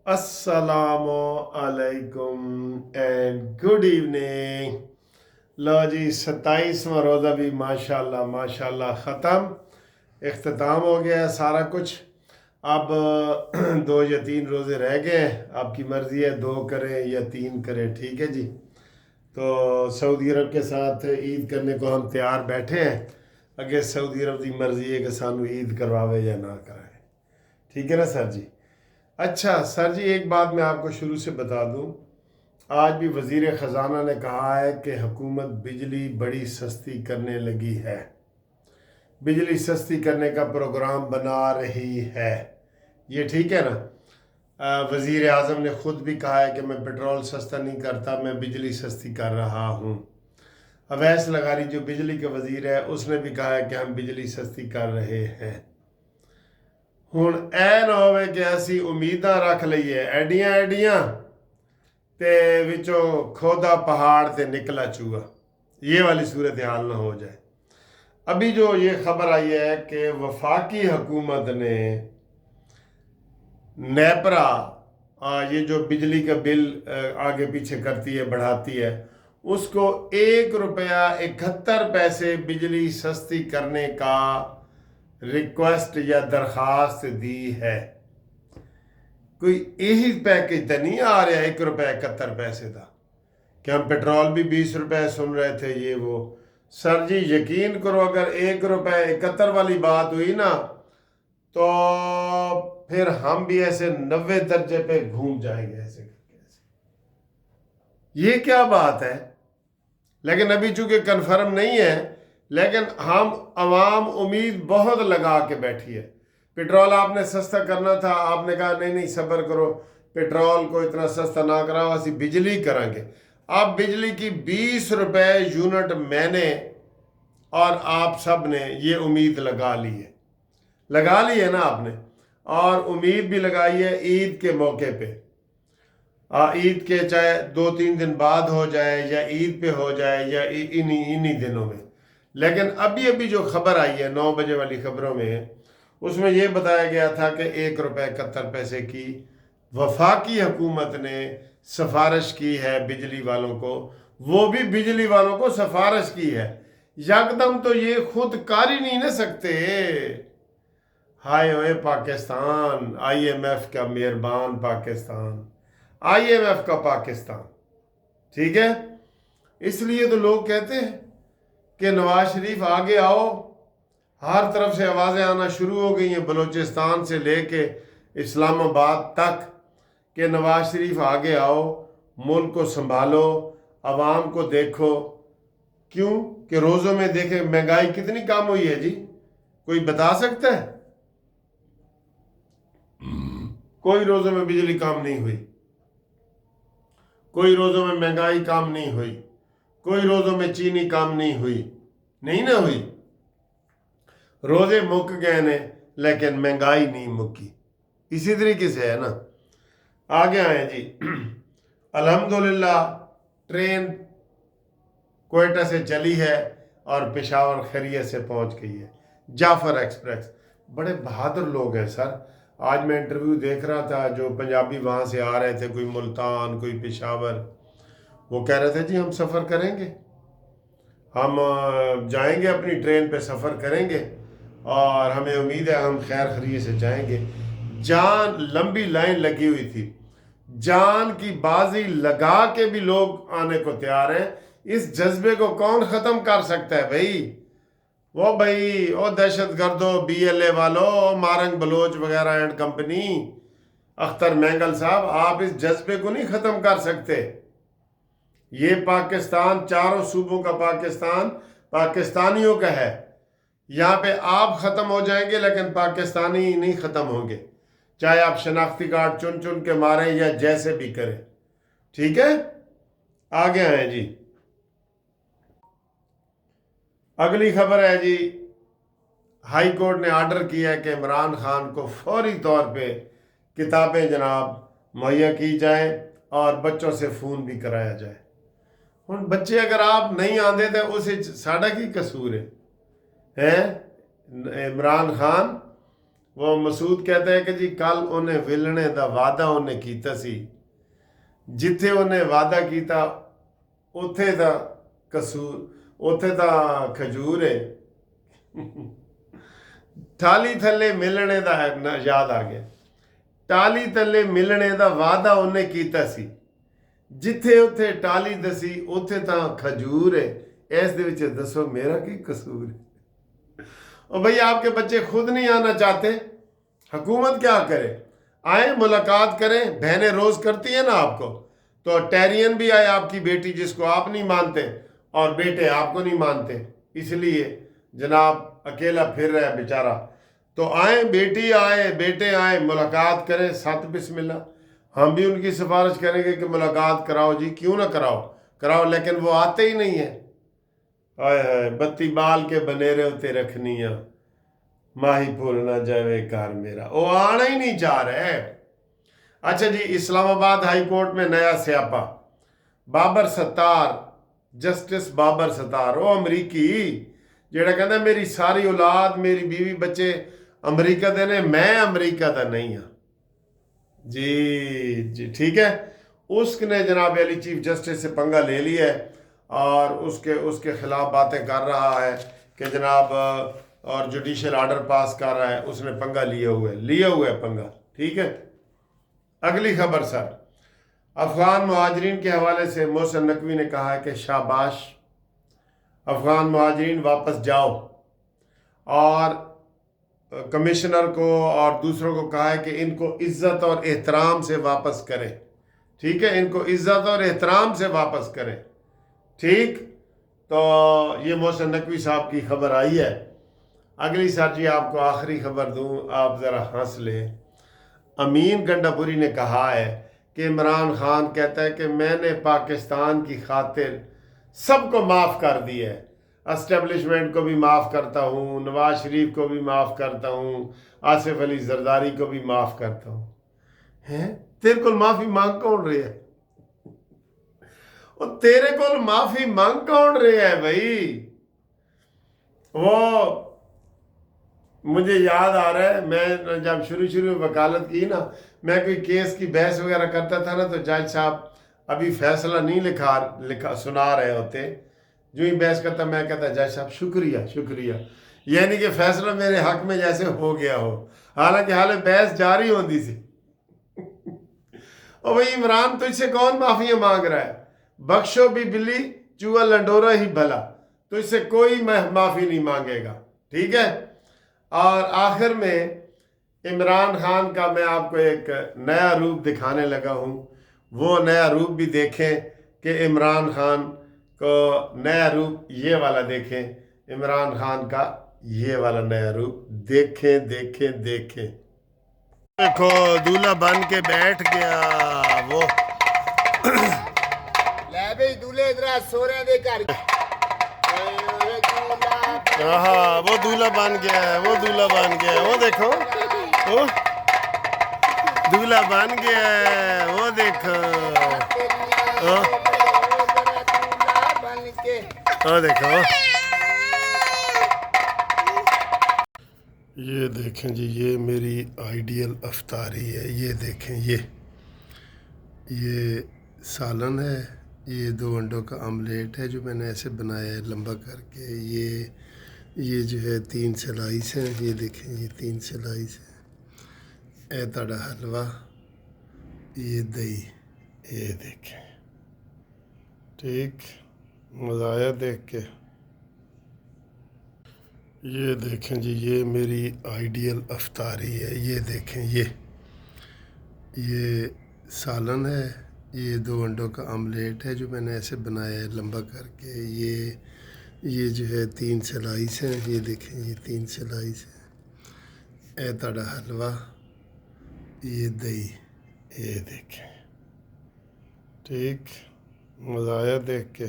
अस्सलामु अलैकुम and good evening. लो जी, 27वां रोज़ा भी माशाल्लाह माशाल्लाह ख़त्म इख्तिताम हो गया है सारा कुछ। अब 2 या 3 रोज़े रह गए हैं। आपकी मर्ज़ी है 2 करें या 3 करें, ठीक है जी। तो सऊदी अरब के साथ ईद करने को हम तैयार बैठे हैं। अगे सऊदी अरब की मर्ज़ी है कि सानू ईद करवावे या ना कराए, ठीक है ना सर जी। अच्छा सर जी, एक बात मैं आपको शुरू से बता दूं, आज भी वज़ीर ख़जाना ने कहा है कि हुकूमत बिजली बड़ी सस्ती करने लगी है, बिजली सस्ती करने का प्रोग्राम बना रही है। ये ठीक है ना। वज़ीर आज़म ने ख़ुद भी कहा है कि मैं पेट्रोल सस्ता नहीं करता, मैं बिजली सस्ती कर रहा हूँ। अवैस लगारी जो बिजली के वज़ीर है उसने भी कहा है कि हम बिजली सस्ती कर रहे हैं। ਹੁਣ ਇਹ ਨਾ ਹੋਵੇ ਕਿ ਅਸੀਂ ਉਮੀਦਾਂ ਰੱਖ ਲਈਏ ਐਡੀਆਂ ਐਡੀਆਂ ਤੇ ਵਿੱਚੋਂ ਖੋਦਾ पहाड़ ਤੇ निकला चूहा, ये वाली सूरत हाल ना हो जाए। अभी जो ये खबर आई है कि वफाकी हुकूमत ने नेपरा, ये जो बिजली का बिल आगे पीछे करती है बढ़ाती है, उसको ₹1.71 बिजली सस्ती करने का रिक्वेस्ट या दरखास्त दी है। कोई यही पैकेज तो नहीं आ रहा ₹1.71 का कि हम पेट्रोल भी ₹20 सुन रहे थे ये वो। सर जी यकीन करो, अगर ₹1.71 वाली बात हुई ना तो फिर हम भी ऐसे 90 दर्जे पे घूम जाएंगे ऐसे करके ऐसे। ये क्या बात है। लेकिन अभी चूंकि कन्फर्म नहीं है, लेकिन हम आवाम उम्मीद बहुत लगा के बैठी है। पेट्रोल आपने सस्ता करना था, आपने कहा नहीं नहीं सब्र करो, पेट्रोल को इतना सस्ता ना कराओ, असी बिजली करांगे। अब बिजली की ₹20 यूनिट मैंने और आप सब ने ये उम्मीद लगा ली है ना आपने, और उम्मीद भी लगाई है ईद के मौके पे। ईद के चाहे 2-3 दिन बाद हो जाए या ईद पे हो जाए या इन्हीं दिनों में। लेकिन अभी अभी जो खबर आई है 9 बजे वाली खबरों में, उसमें यह बताया गया था कि ₹1.71 की वफाकी हुकूमत ने सिफारिश की है बिजली वालों को। वो भी बिजली वालों को सिफारिश की है, यकदम तो ये खुद कर ही नहीं ना सकते। हाय ओए पाकिस्तान, IMF का मेहरबान पाकिस्तान, IMF का पाकिस्तान, ठीक है। इसलिए तो लोग कहते हैं कि नवाज शरीफ आगे आओ। हर तरफ से आवाज़ें आना शुरू हो गई हैं, बलूचिस्तान से लेके इस्लामाबाद तक, कि नवाज शरीफ आगे आओ, मुल्क को संभालो, आवाम को देखो। क्यों कि रोज़ों में देखें महंगाई कितनी कम हुई है जी, कोई बता सकता है? कोई रोज़ों में बिजली कम नहीं हुई, कोई रोज़ों में महंगाई कम नहीं हुई, कोई रोज़ों में चीनी कम नहीं हुई, नहीं ना हुई। रोज़े मुक गए ने लेकिन महंगाई नहीं मुकी। इसी तरीके से है ना। आगे आए जी। अल्हम्दुलिल्लाह ट्रेन कोयटा से चली है और पेशावर खैरियत से पहुंच गई है। जाफर एक्सप्रेस, बड़े बहादुर लोग हैं सर। आज मैं इंटरव्यू देख रहा था, जो पंजाबी वहाँ से आ रहे थे, कोई मुल्तान कोई पेशावर, वो कह रहे थे जी हम सफ़र करेंगे, हम जाएंगे अपनी ट्रेन पे सफ़र करेंगे और हमें उम्मीद है हम खैर खैरियत से जाएंगे। जान लंबी लाइन लगी हुई थी, जान की बाजी लगा के भी लोग आने को तैयार हैं। इस जज्बे को कौन ख़त्म कर सकता है भाई? वो दहशत गर्दो, BLA वालों, मारंग बलोच वगैरह एंड कंपनी, अख्तर मैंगल साहब, आप इस जज्बे को नहीं ख़त्म कर सकते। ये पाकिस्तान, चारों सूबों का पाकिस्तान पाकिस्तानियों का है। यहाँ पे आप ख़त्म हो जाएंगे लेकिन पाकिस्तानी नहीं ख़त्म होंगे, चाहे आप शनाख्ती कार्ड चुन चुन के मारें या जैसे भी करें, ठीक है। आगे आए जी। अगली खबर है जी, हाई कोर्ट ने आर्डर किया है कि इमरान खान को फौरी तौर पे किताबें जनाब मुहैया की जाए और बच्चों से फ़ोन भी कराया जाए। हुण बच्चे अगर आप नहीं आते तो उस साड़ा की कसूर है? इमरान खान وہ مسعود کہتا ہے کہ جی کل انہیں ولنے دا وعدہ انہیں کیتا سی، جتھے انہیں وعدہ کیتا اتھے دا قصور، اتھے دا کھجور ہے۔ ٹالی تھلے ملنے دا یاد آ گیا، ٹالی تھلے ملنے دا وعدہ انہیں کیتا سی، جتھے اتھے ٹالی دسی اتھے تاں کھجور ہے۔ اس دے وچ دسو میرا کی قصور ہے؟ اور بھئی آپ کے بچے خود نہیں آنا چاہتے، حکومت کیا کرے؟ آئیں ملاقات کریں، بہنیں روز کرتی ہیں نا آپ کو، تو ٹیرین بھی آئے آپ کی بیٹی جس کو آپ نہیں مانتے، اور بیٹے آپ کو نہیں مانتے، اس لیے جناب اکیلا پھر رہا ہے بیچارہ۔ تو آئیں، بیٹی آئے، بیٹے آئیں، ملاقات کریں، ساتھ بسم اللہ۔ ہم بھی ان کی سفارش کریں گے کہ ملاقات کراؤ جی، کیوں نہ کراؤ، لیکن وہ آتے ہی نہیں ہیں۔ آئے ہائے، بتی بال کے بنیرے ہوتے رکھنیاں، ماہی پھول نہ جاوے گھر میرا، وہ آنا ہی نہیں چاہ رہے۔ اچھا جی، اسلام آباد ہائی کورٹ میں نیا سیاپا، بابر ستار، جسٹس بابر ستار، وہ امریکی جڑا کہندا میری ساری اولاد، میری بیوی بچے امریکہ دے نے، میں امریکہ دا نہیں ہاں۔ جی ٹھیک ہے، اس نے جناب علی چیف جسٹس سے پنگا لے لیا ہے، اور اس کے خلاف باتیں کر رہا ہے کہ جناب، اور جوڈیشل آرڈر پاس کر رہا ہے۔ اس نے پنگا لیا ہوا ہے پنگا، ٹھیک ہے۔ اگلی خبر سر، افغان مہاجرین کے حوالے سے محسن نقوی نے کہا ہے کہ شاباش افغان مہاجرین، واپس جاؤ، اور کمشنر کو اور دوسروں کو کہا ہے کہ ان کو عزت اور احترام سے واپس کریں، ٹھیک ہے، ان کو عزت اور احترام سے واپس کریں، ٹھیک۔ تو یہ محسن نقوی صاحب کی خبر آئی ہے۔ اگلی سر جی آپ کو آخری خبر دوں، آپ ذرا ہنس لیں۔ امین گنڈا پوری نے کہا ہے کہ عمران خان کہتا ہے کہ میں نے پاکستان کی خاطر سب کو معاف کر دیا ہے، اسٹیبلشمنٹ کو بھی معاف کرتا ہوں، نواز شریف کو بھی معاف کرتا ہوں، آصف علی زرداری کو بھی معاف کرتا ہوں۔ ہیں تیرے کو معافی مانگ کون رہے ہے؟ اور تیرے کو معافی مانگ کون رہے ہے بھائی؟ وہ مجھے یاد آ رہا ہے، میں جب شروع میں وکالت کی نا، میں کوئی کیس کی بحث وغیرہ کرتا تھا نا، تو جج صاحب ابھی فیصلہ نہیں لکھا سنا رہے ہوتے، جو ہی بحث کرتا میں کہتا جج صاحب شکریہ، یعنی کہ فیصلہ میرے حق میں جیسے ہو گیا ہو، حالانکہ بحث جاری ہوتی سی۔ اور بھائی عمران تجھ سے کون معافیاں مانگ رہا ہے؟ بخشو بھی بلی چوہا لنڈورا ہی بھلا، تجھ سے کوئی معافی نہیں مانگے گا، ٹھیک ہے۔ اور آخر میں عمران خان کا میں آپ کو ایک نیا روپ دکھانے لگا ہوں، وہ نیا روپ بھی دیکھیں کہ عمران خان کو نیا روپ یہ والا دیکھیں، عمران خان کا یہ والا نیا روپ دیکھیں۔ دیکھو دولہا بن کے بیٹھ گیا وہ، لے بھئی دولہے ادھر سورے دے گھر، ہاں وہ دولہا بن گیا ہے، وہ دیکھو، وہ دولہا بن گیا ہے، وہ دیکھو، وہ دیکھو، یہ دیکھیں جی، یہ میری آئیڈیل افطاری ہے، یہ دیکھیں، یہ سالن ہے، یہ 2 انڈوں کا آملیٹ ہے جو میں نے ایسے بنایا ہے لمبا کر کے، یہ جو ہے 3 سلائس ہیں، یہ دیکھیں، یہ 3 سلائس ہیں، اے تاڑا حلوہ، یہ دہی، یہ دیکھیں، ٹھیک، مزہ آیا دیکھ کے۔ یہ دیکھیں جی، یہ میری آئیڈیل افطاری ہے، یہ دیکھیں، یہ سالن ہے، یہ 2 انڈوں کا آملیٹ ہے جو میں نے ایسے بنایا ہے لمبا کر کے، یہ جو ہے 3 سلائس ہیں، یہ دیکھیں، یہ 3 سلائس ہیں، اے تاڑا حلوہ، یہ دہی، یہ دیکھیں، ٹھیک، مزہ آیا دیکھ کے۔